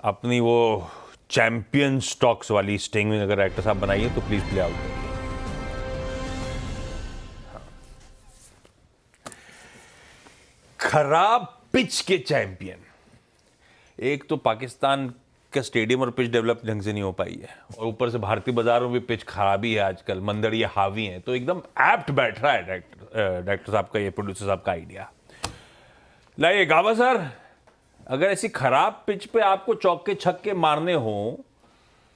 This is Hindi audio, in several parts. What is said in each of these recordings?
अपनी वो चैंपियन स्टॉक्स वाली स्टिंग अगर एक्टर साहब बनाइए तो प्लीज प्ले आउट करिए। खराब पिच के चैंपियन। एक तो पाकिस्तान का स्टेडियम और पिच डेवलप ढंग से नहीं हो पाई है, और ऊपर से भारतीय बाजारों में पिच खराबी है आजकल, मंदड़िया हावी है, तो एकदम एप्ट बैठ रहा है डायरेक्टर साहब का, ये प्रोड्यूसर साहब का आइडिया। लाइए गावा सर, अगर ऐसी खराब पिच पे आपको चौके छक्के मारने हो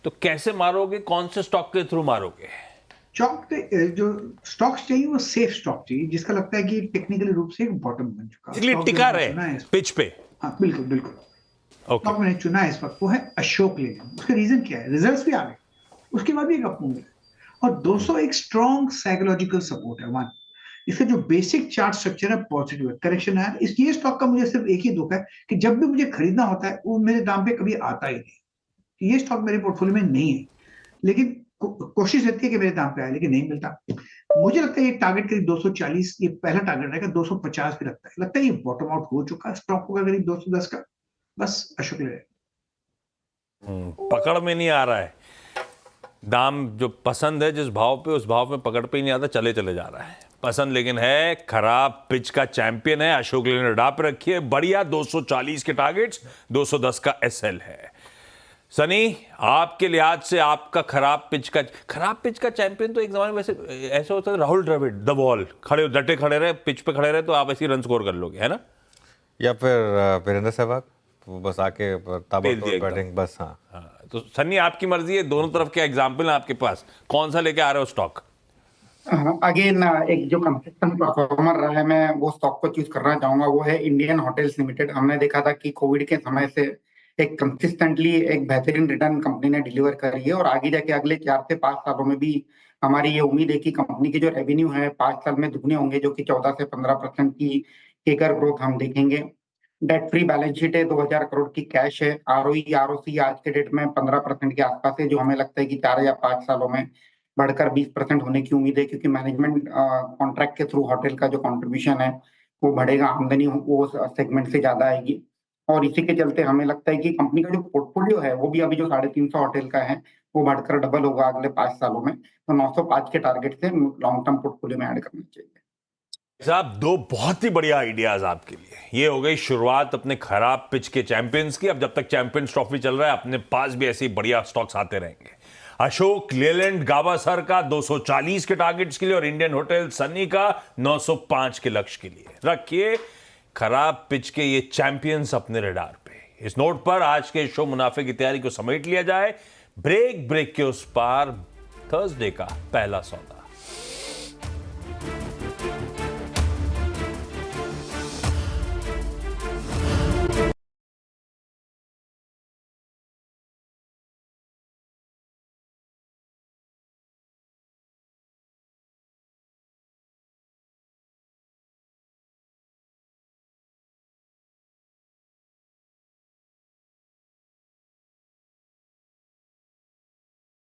तो कैसे मारोगे, कौन से स्टॉक के थ्रू मारोगे? चौक जो स्टॉक्स चाहिए वो सेफ स्टॉक चाहिए, जिसका लगता है कि टेक्निकली रूप से एक बॉटम बन चुका है, इसलिए टिका रहे पिच पे। हाँ बिल्कुल बिल्कुल। ओके। स्टॉक मैंने चुना है इस वक्त, वो है अशोक लेलैंड। उसका रीजन क्या है? रिजल्ट्स भी आ गए, उसके बाद भी एक अप मूव है, और 200 एक स्ट्रॉन्ग साइकोलॉजिकल सपोर्ट है। वन, इसका जो बेसिक चार्ट स्ट्रक्चर है पॉजिटिव है, करेक्शन है। इस ये स्टॉक का मुझे सिर्फ एक ही दुख है कि जब भी मुझे खरीदना होता है वो मेरे दाम पे कभी आता ही नहीं। ये स्टॉक मेरे पोर्टफोलियो में नहीं है, लेकिन कोशिश रहती है कि मेरे दाम पे आए, लेकिन नहीं मिलता। मुझे लगता है ये टारगेट करीब 240, ये पहला टारगेट रहेगा। 250 भी लगता है ये बॉटम आउट हो चुका है। स्टॉक होगा करीब 210 का। बस अशोक ले पकड़ में नहीं आ रहा है दाम, जो पसंद है जिस भाव पे, उस भाव में पकड़ पे ही नहीं आता, चले चले जा रहा है पसंद, लेकिन है खराब पिच का चैंपियन है। अशोक लेलैंड डाप रखी है बढ़िया, 240 के टारगेट्स, 210 का एसएल है। सनी, आपके लिहाज से आपका खराब पिच का चैंपियन तो एक जमाने में वैसे ऐसा होता है, राहुल द्रविड़, द वॉल, खड़े डटे खड़े रहे, पिच पे खड़े रहे तो आप ऐसे रन स्कोर कर लोगे, है ना? या फिर वीरेंद्र सहवाग, वो बस आके ताबड़तोड़ बैटिंग, बस। हाँ, तो सन्नी आपकी मर्जी है, दोनों तरफ के एग्जाम्पल है आपके पास, कौन सा लेके आ रहे हो स्टॉक? अगेन एक जो कंसिस्टेंट परफॉर्मर रहा है, मैं वो स्टॉक को चूज करना चाहूंगा, वो है इंडियन होटल्स लिमिटेड। हमने देखा था कि कोविड के समय से एक कंसिस्टेंटली एक बेहतरीन रिटर्न कंपनी ने डिलीवर करी है, और आगे जाके अगले 4 से 5 सालों में भी हमारी ये उम्मीद है कि कंपनी के जो रेवेन्यू है 5 साल में दुगने होंगे, जो कि 14 से 15% की केकर ग्रोथ हम देखेंगे। डेट फ्री बैलेंस शीट है, 2000 करोड़ की कैश है, आरओई आरओसी आज के डेट में 15% के आसपास है, जो हमें लगता है कि 4 या 5 सालों में बढ़कर 20% होने की उम्मीद है, क्योंकि मैनेजमेंट कॉन्ट्रैक्ट के थ्रू होटल का जो कंट्रीब्यूशन है वो बढ़ेगा, आमदनी वो सेगमेंट से ज्यादा आएगी। और इसी के चलते हमें लगता है कि कंपनी का जो पोर्टफोलियो है वो भी अभी जो 350 होटल का है वो बढ़कर डबल होगा अगले 5 सालों में। तो 905 के टारगेट से लॉन्ग टर्म पोर्टफोलियो में ऐड करना चाहिए। साहब, दो बहुत ही बढ़िया आइडियाज आपके लिए। ये हो गई शुरुआत अपने खराब पिच के चैंपियंस की। अब जब तक चैंपियंस ट्रॉफी चल रहा है अपने पास भी ऐसे बढ़िया स्टॉक्स आते रहेंगे। अशोक लेलैंड गावस्कर का 240 के टारगेट्स के लिए, और इंडियन होटल सन्नी का 905 के लक्ष्य के लिए। रखिए खराब पिच के ये चैंपियंस अपने रडार पे। इस नोट पर आज के शो मुनाफे की तैयारी को समेट लिया जाए। ब्रेक के उस पार थर्सडे का पहला सौदा।